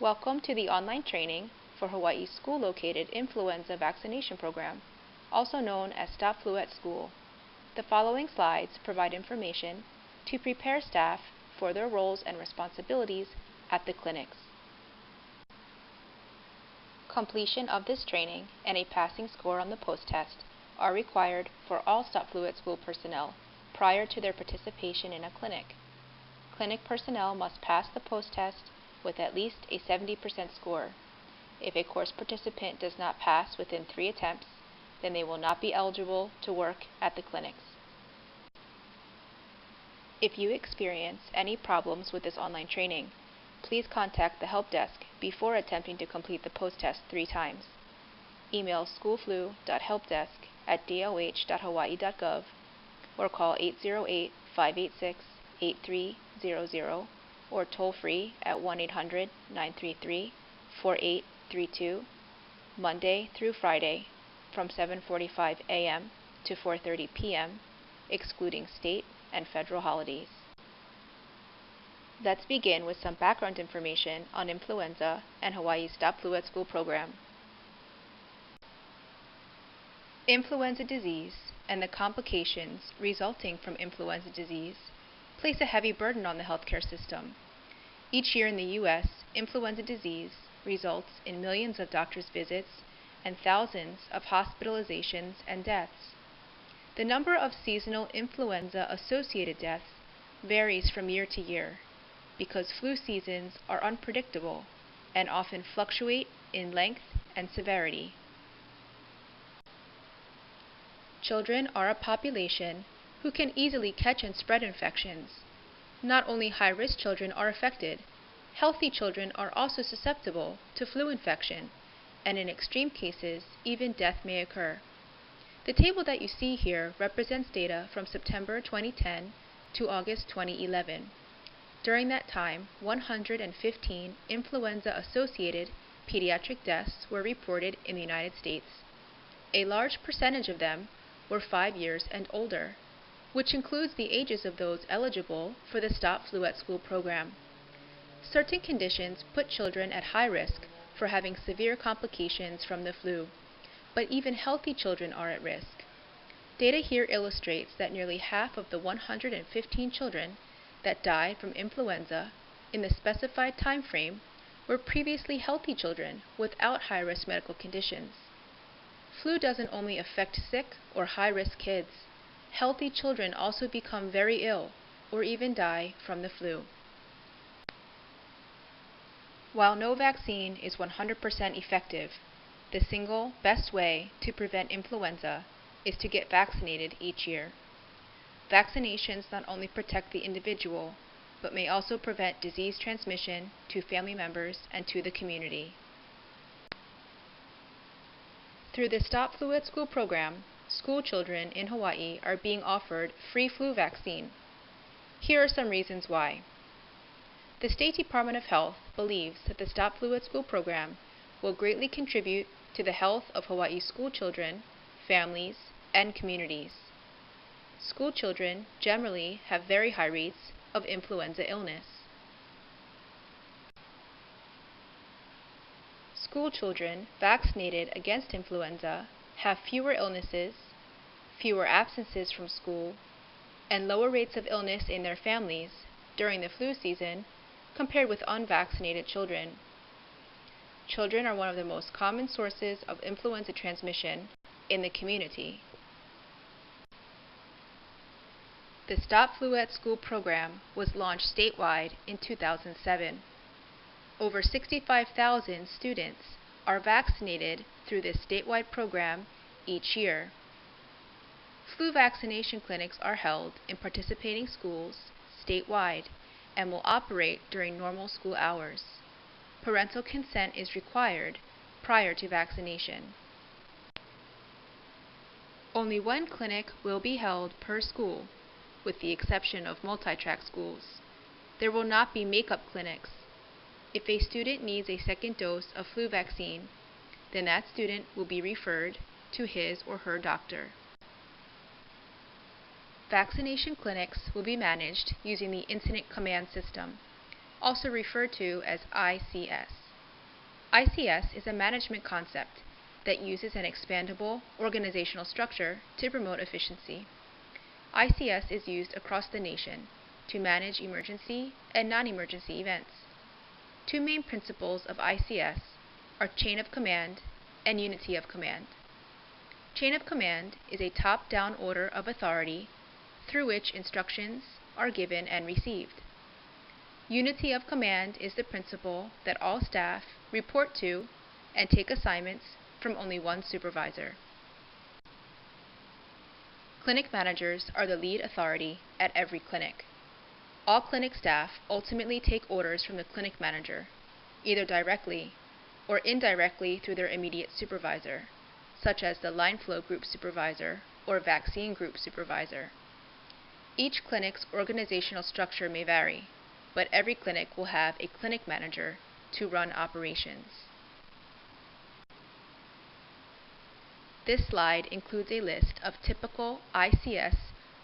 Welcome to the online training for Hawaii's school-located influenza vaccination program, also known as Stop Flu at School. The following slides provide information to prepare staff for their roles and responsibilities at the clinics. Completion of this training and a passing score on the post-test are required for all Stop Flu at School personnel prior to their participation in a clinic. Clinic personnel must pass the post-test with at least a 70% score. If a course participant does not pass within 3 attempts, then they will not be eligible to work at the clinics. If you experience any problems with this online training, please contact the help desk before attempting to complete the post-test 3 times. Email schoolflu.helpdesk@doh.hawaii.gov or call 808-586-8300 or toll-free at 1-800-933-4832, Monday through Friday from 7:45 a.m. to 4:30 p.m., excluding state and federal holidays. Let's begin with some background information on influenza and Hawaii's Stop Flu at School program. Influenza disease and the complications resulting from influenza disease place a heavy burden on the healthcare system. Each year in the U.S., influenza disease results in millions of doctor's visits and thousands of hospitalizations and deaths. The number of seasonal influenza-associated deaths varies from year to year because flu seasons are unpredictable and often fluctuate in length and severity. Children are a population who can easily catch and spread infections. Not only high-risk children are affected, healthy children are also susceptible to flu infection, and in extreme cases, even death may occur. The table that you see here represents data from September 2010 to August 2011. During that time, 115 influenza-associated pediatric deaths were reported in the United States. A large percentage of them were 5 years and older, which includes the ages of those eligible for the Stop Flu at School program. Certain conditions put children at high risk for having severe complications from the flu, but even healthy children are at risk. Data here illustrates that nearly half of the 115 children that died from influenza in the specified time frame were previously healthy children without high-risk medical conditions. Flu doesn't only affect sick or high-risk kids. Healthy children also become very ill or even die from the flu. While no vaccine is 100% effective, the single best way to prevent influenza is to get vaccinated each year. Vaccinations not only protect the individual, but may also prevent disease transmission to family members and to the community. Through the Stop Flu at School program, school children in Hawaii are being offered free flu vaccine. Here are some reasons why. The State Department of Health believes that the Stop Flu at School program will greatly contribute to the health of Hawaii's school children, families, and communities. School children generally have very high rates of influenza illness. School children vaccinated against influenza have fewer illnesses, fewer absences from school, and lower rates of illness in their families during the flu season compared with unvaccinated children. Children are one of the most common sources of influenza transmission in the community. The Stop Flu at School program was launched statewide in 2007. Over 65,000 students are vaccinated through this statewide program each year. Flu vaccination clinics are held in participating schools statewide and will operate during normal school hours. Parental consent is required prior to vaccination. Only one clinic will be held per school, with the exception of multi-track schools. There will not be makeup clinics. If a student needs a second dose of flu vaccine, then that student will be referred to his or her doctor. Vaccination clinics will be managed using the Incident Command System, also referred to as ICS. ICS is a management concept that uses an expandable organizational structure to promote efficiency. ICS is used across the nation to manage emergency and non-emergency events. Two main principles of ICS are chain of command and unity of command. Chain of command is a top-down order of authority through which instructions are given and received. Unity of command is the principle that all staff report to and take assignments from only one supervisor. Clinic managers are the lead authority at every clinic. All clinic staff ultimately take orders from the clinic manager, either directly or indirectly through their immediate supervisor, such as the line flow group supervisor or vaccine group supervisor. Each clinic's organizational structure may vary, but every clinic will have a clinic manager to run operations. This slide includes a list of typical ICS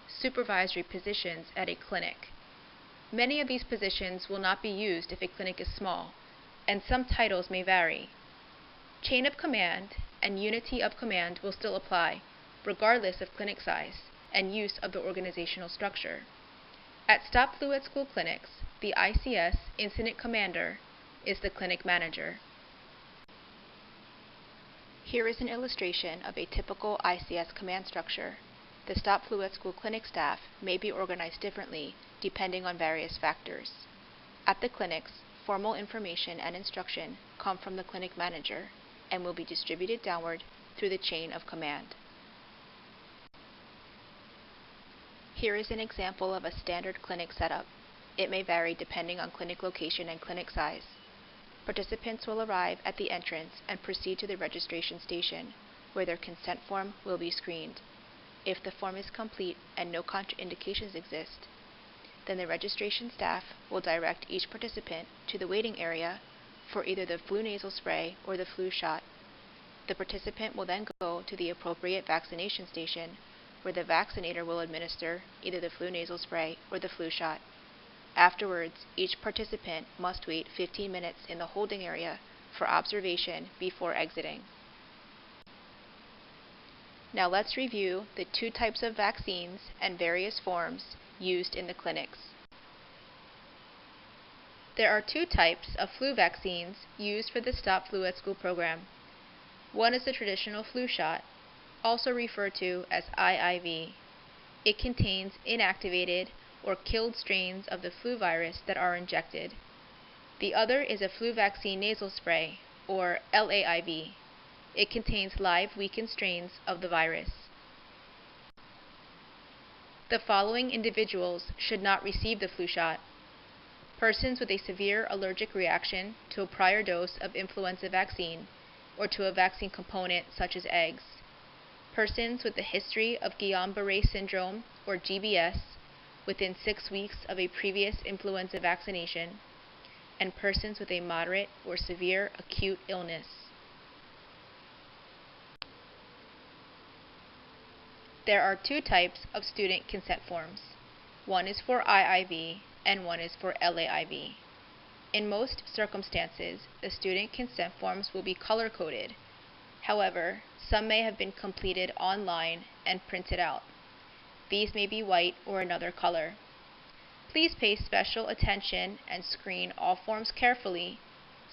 supervisory positions at a clinic. Many of these positions will not be used if a clinic is small, and some titles may vary. Chain of command and unity of command will still apply, regardless of clinic size and use of the organizational structure. At Stop Flu at School clinics, the ICS incident commander is the clinic manager. Here is an illustration of a typical ICS command structure. The Stop Flu at School clinic staff may be organized differently depending on various factors. At the clinics, formal information and instruction come from the clinic manager and will be distributed downward through the chain of command. Here is an example of a standard clinic setup. It may vary depending on clinic location and clinic size. Participants will arrive at the entrance and proceed to the registration station, where their consent form will be screened. If the form is complete and no contraindications exist, then the registration staff will direct each participant to the waiting area for either the flu nasal spray or the flu shot. The participant will then go to the appropriate vaccination station, where the vaccinator will administer either the flu nasal spray or the flu shot. Afterwards, each participant must wait 15 minutes in the holding area for observation before exiting. Now let's review the two types of vaccines and various forms used in the clinics. There are two types of flu vaccines used for the Stop Flu at School program. One is the traditional flu shot, also referred to as IIV. It contains inactivated or killed strains of the flu virus that are injected. The other is a flu vaccine nasal spray, or LAIV. It contains live weakened strains of the virus. The following individuals should not receive the flu shot: persons with a severe allergic reaction to a prior dose of influenza vaccine or to a vaccine component such as eggs, persons with a history of Guillain-Barré syndrome or GBS within 6 weeks of a previous influenza vaccination, and persons with a moderate or severe acute illness. There are two types of student consent forms. One is for IIV and one is for LAIV. In most circumstances, the student consent forms will be color-coded. However, some may have been completed online and printed out. These may be white or another color. Please pay special attention and screen all forms carefully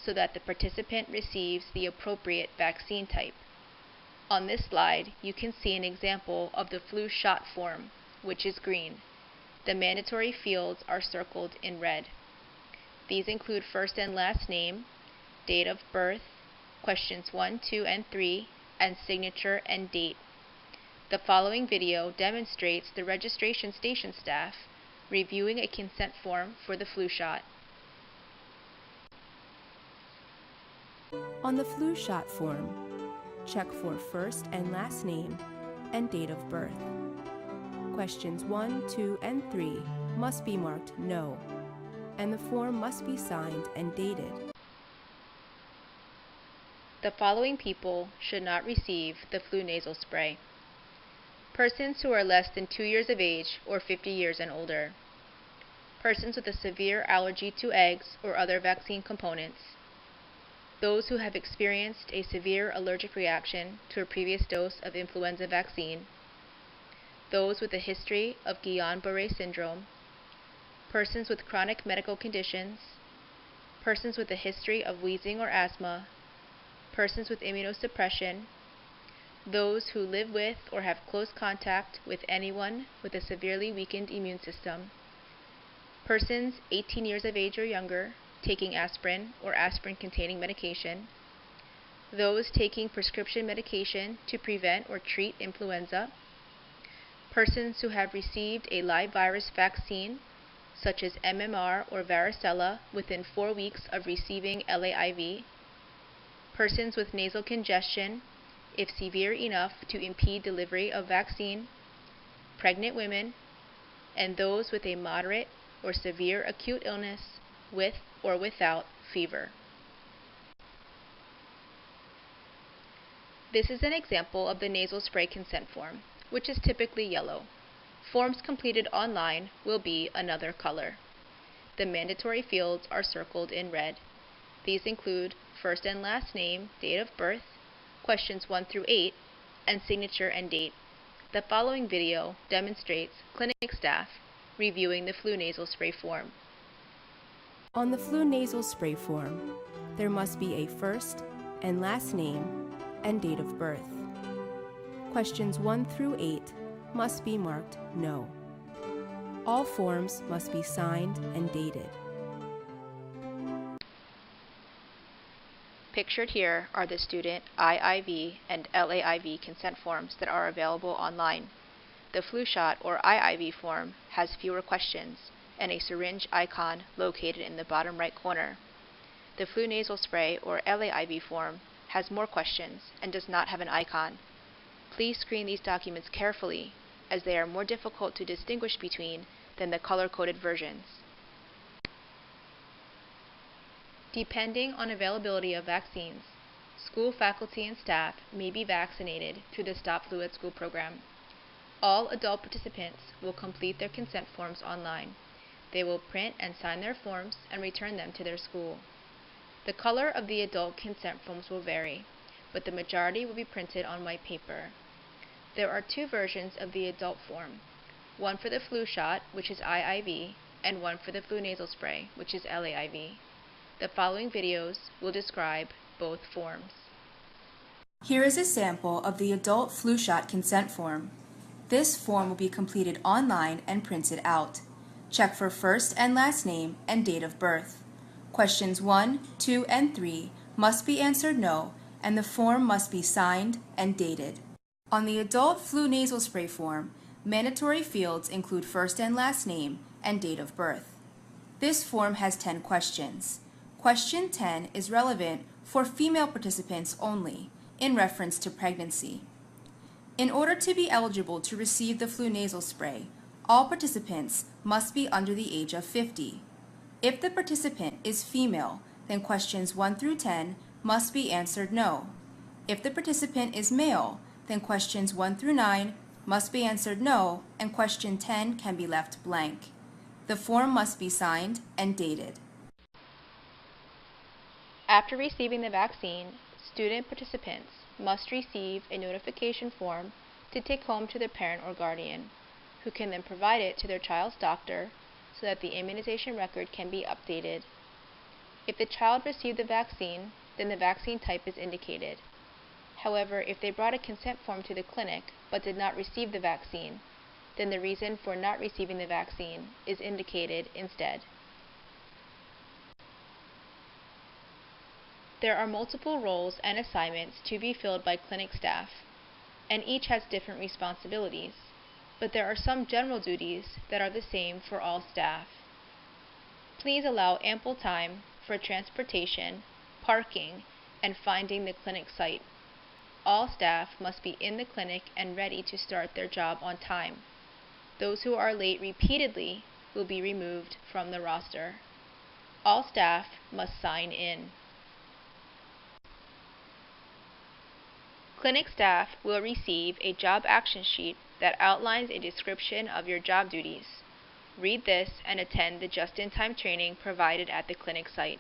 so that the participant receives the appropriate vaccine type. On this slide, you can see an example of the flu shot form, which is green. The mandatory fields are circled in red. These include first and last name, date of birth, questions 1, 2, and 3, and signature and date. The following video demonstrates the registration station staff reviewing a consent form for the flu shot. On the flu shot form, check for first and last name and date of birth. Questions 1, 2, and 3 must be marked no, and the form must be signed and dated. The following people should not receive the flu nasal spray: persons who are less than 2 years of age or 50 years and older, persons with a severe allergy to eggs or other vaccine components, those who have experienced a severe allergic reaction to a previous dose of influenza vaccine, those with a history of Guillain-Barré syndrome, persons with chronic medical conditions, persons with a history of wheezing or asthma, persons with immunosuppression, those who live with or have close contact with anyone with a severely weakened immune system, persons 18 years of age or younger taking aspirin or aspirin-containing medication, those taking prescription medication to prevent or treat influenza, persons who have received a live virus vaccine such as MMR or varicella within 4 weeks of receiving LAIV, persons with nasal congestion, if severe enough to impede delivery of vaccine, pregnant women, and those with a moderate or severe acute illness with or without fever. This is an example of the nasal spray consent form, which is typically yellow. Forms completed online will be another color. The mandatory fields are circled in red. These include first and last name, date of birth, questions 1 through 8, and signature and date. The following video demonstrates clinic staff reviewing the flu nasal spray form. On the flu nasal spray form, there must be a first and last name and date of birth. Questions 1 through 8 must be marked no. All forms must be signed and dated. Pictured here are the student IIV and LAIV consent forms that are available online. The flu shot or IIV form has fewer questions and a syringe icon located in the bottom right corner. The flu nasal spray or LAIV form has more questions and does not have an icon. Please screen these documents carefully as they are more difficult to distinguish between than the color-coded versions. Depending on availability of vaccines, school faculty and staff may be vaccinated through the Stop Flu at School program. All adult participants will complete their consent forms online. They will print and sign their forms and return them to their school. The color of the adult consent forms will vary, but the majority will be printed on white paper. There are 2 versions of the adult form, one for the flu shot, which is IIV, and one for the flu nasal spray, which is LAIV. The following videos will describe both forms. Here is a sample of the adult flu shot consent form. This form will be completed online and printed out. Check for first and last name and date of birth. Questions 1, 2, and 3 must be answered no, and the form must be signed and dated. On the adult flu nasal spray form, mandatory fields include first and last name and date of birth. This form has 10 questions. Question 10 is relevant for female participants only, in reference to pregnancy. In order to be eligible to receive the flu nasal spray, all participants must be under the age of 50. If the participant is female, then questions 1 through 10 must be answered no. If the participant is male, then questions 1 through 9 must be answered no, and question 10 can be left blank. The form must be signed and dated. After receiving the vaccine, student participants must receive a notification form to take home to their parent or guardian, who can then provide it to their child's doctor so that the immunization record can be updated. If the child received the vaccine, then the vaccine type is indicated. However, if they brought a consent form to the clinic but did not receive the vaccine, then the reason for not receiving the vaccine is indicated instead. There are multiple roles and assignments to be filled by clinic staff, and each has different responsibilities, but there are some general duties that are the same for all staff. Please allow ample time for transportation, parking, and finding the clinic site. All staff must be in the clinic and ready to start their job on time. Those who are late repeatedly will be removed from the roster. All staff must sign in. Clinic staff will receive a job action sheet that outlines a description of your job duties. Read this and attend the just-in-time training provided at the clinic site.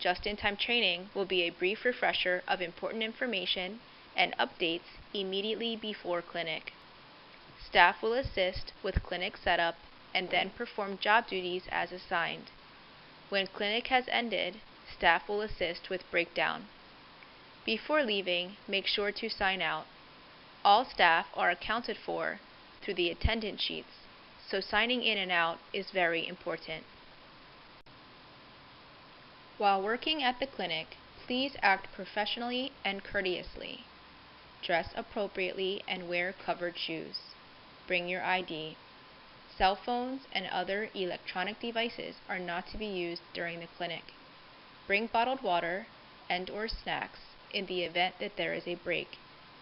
just-in-time training will be a brief refresher of important information and updates immediately before clinic. Staff will assist with clinic setup and then perform job duties as assigned. When clinic has ended, staff will assist with breakdown. Before leaving, make sure to sign out. All staff are accounted for through the attendance sheets, so signing in and out is very important. While working at the clinic, please act professionally and courteously. Dress appropriately and wear covered shoes. Bring your ID. Cell phones and other electronic devices are not to be used during the clinic. Bring bottled water and/or snacks in the event that there is a break.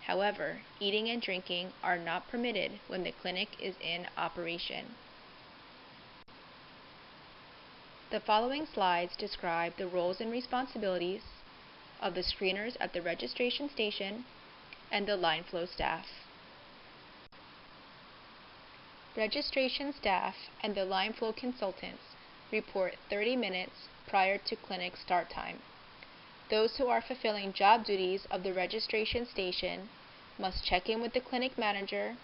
However, eating and drinking are not permitted when the clinic is in operation. The following slides describe the roles and responsibilities of the screeners at the registration station and the line flow staff. Registration staff and the line flow consultants report 30 minutes prior to clinic start time. Those who are fulfilling job duties of the registration station must check in with the clinic manager,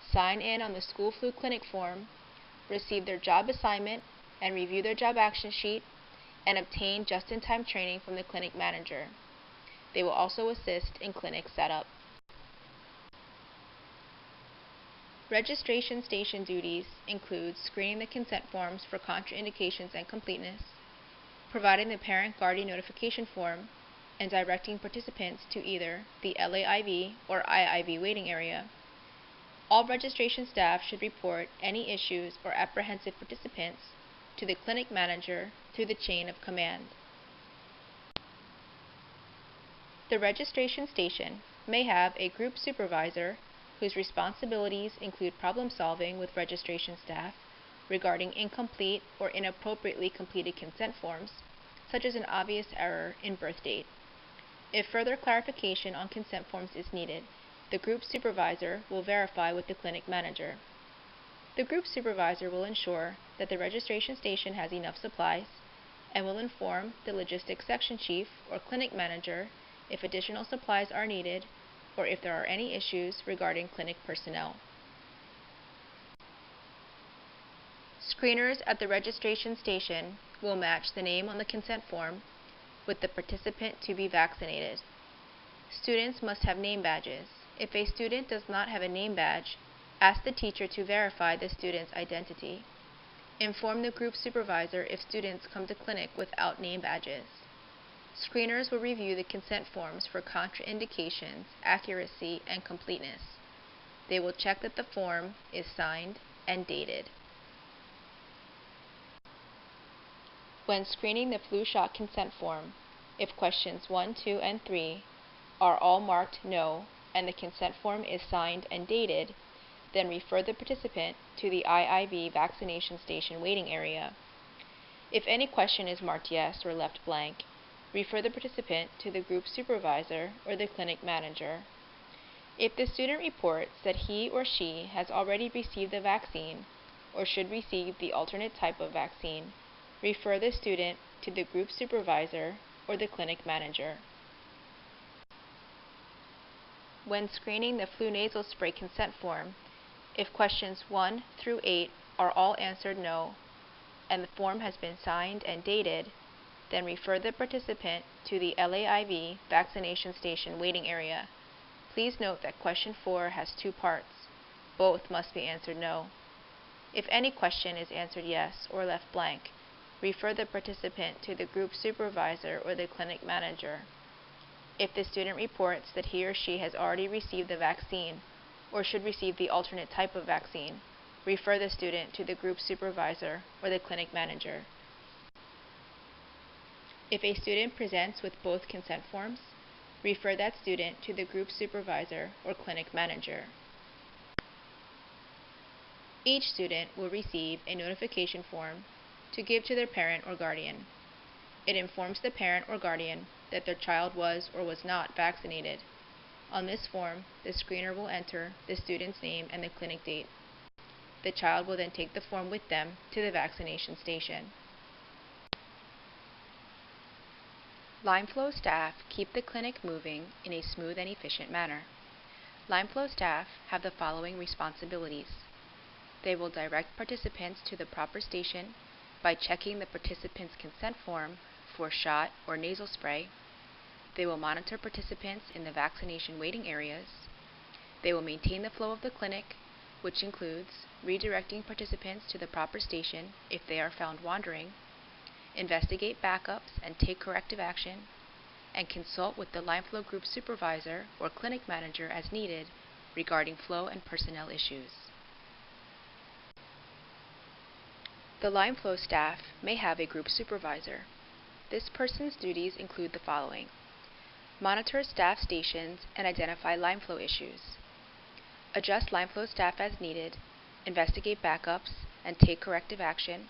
sign in on the school flu clinic form, receive their job assignment and review their job action sheet, and obtain just-in-time training from the clinic manager. They will also assist in clinic setup. Registration station duties include screening the consent forms for contraindications and completeness, providing the parent-guardian notification form, and directing participants to either the LAIV or IIV waiting area. All registration staff should report any issues or apprehensive participants to the clinic manager through the chain of command. The registration station may have a group supervisor whose responsibilities include problem solving with registration staff regarding incomplete or inappropriately completed consent forms, such as an obvious error in birth date. If further clarification on consent forms is needed, the group supervisor will verify with the clinic manager. The group supervisor will ensure that the registration station has enough supplies and will inform the logistics section chief or clinic manager if additional supplies are needed or if there are any issues regarding clinic personnel. Screeners at the registration station will match the name on the consent form with the participant to be vaccinated. Students must have name badges. If a student does not have a name badge, ask the teacher to verify the student's identity. Inform the group supervisor if students come to clinic without name badges. Screeners will review the consent forms for contraindications, accuracy, and completeness. They will check that the form is signed and dated. When screening the flu shot consent form, if questions 1, 2, and 3 are all marked no and the consent form is signed and dated, then refer the participant to the IIV vaccination station waiting area. If any question is marked yes or left blank, refer the participant to the group supervisor or the clinic manager. If the student reports that he or she has already received the vaccine or should receive the alternate type of vaccine, refer the student to the group supervisor or the clinic manager. When screening the flu nasal spray consent form, if questions 1 through 8 are all answered no and the form has been signed and dated, then refer the participant to the LAIV vaccination station waiting area. Please note that question 4 has 2 parts. Both must be answered no. If any question is answered yes or left blank, refer the participant to the group supervisor or the clinic manager. If the student reports that he or she has already received the vaccine or should receive the alternate type of vaccine, refer the student to the group supervisor or the clinic manager. If a student presents with both consent forms, refer that student to the group supervisor or clinic manager. Each student will receive a notification form to give to their parent or guardian. It informs the parent or guardian that their child was or was not vaccinated. On this form, the screener will enter the student's name and the clinic date. The child will then take the form with them to the vaccination station. LimeFlow staff keep the clinic moving in a smooth and efficient manner. LimeFlow staff have the following responsibilities. They will direct participants to the proper station by checking the participant's consent form for shot or nasal spray. They will monitor participants in the vaccination waiting areas. They will maintain the flow of the clinic, which includes redirecting participants to the proper station if they are found wandering, investigate backups and take corrective action, and consult with the LimeFlow group supervisor or clinic manager as needed regarding flow and personnel issues. The LimeFlow staff may have a group supervisor. This person's duties include the following: monitor staff stations and identify LimeFlow issues, adjust LimeFlow staff as needed, investigate backups and take corrective action,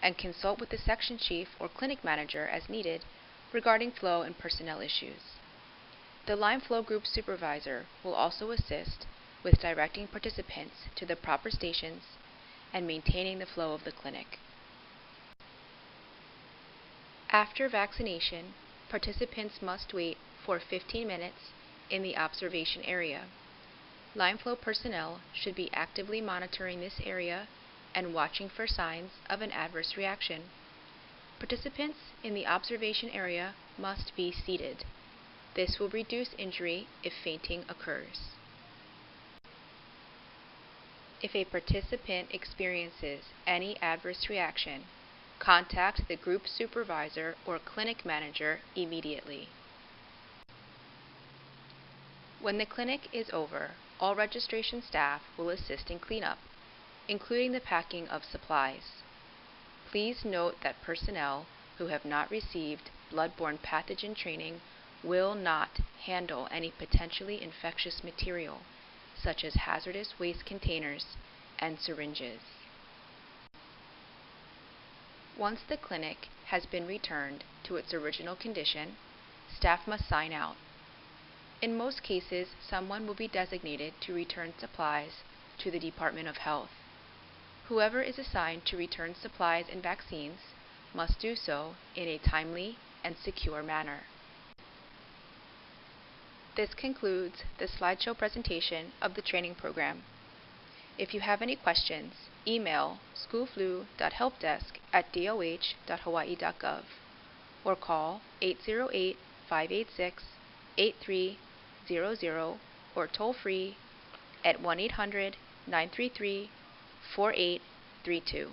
and consult with the section chief or clinic manager as needed regarding flow and personnel issues. The LimeFlow group supervisor will also assist with directing participants to the proper stations and maintaining the flow of the clinic. After vaccination, participants must wait for 15 minutes in the observation area. LimeFlow personnel should be actively monitoring this area and watching for signs of an adverse reaction. Participants in the observation area must be seated. This will reduce injury if fainting occurs. If a participant experiences any adverse reaction, contact the group supervisor or clinic manager immediately. When the clinic is over, all registration staff will assist in cleanup, including the packing of supplies. Please note that personnel who have not received bloodborne pathogen training will not handle any potentially infectious material, such as hazardous waste containers and syringes. Once the clinic has been returned to its original condition, staff must sign out. In most cases, someone will be designated to return supplies to the Department of Health. Whoever is assigned to return supplies and vaccines must do so in a timely and secure manner. This concludes the slideshow presentation of the training program. If you have any questions, email schoolflu.helpdesk@doh.hawaii.gov or call 808-586-8300 or toll free at 1-800-933-4832.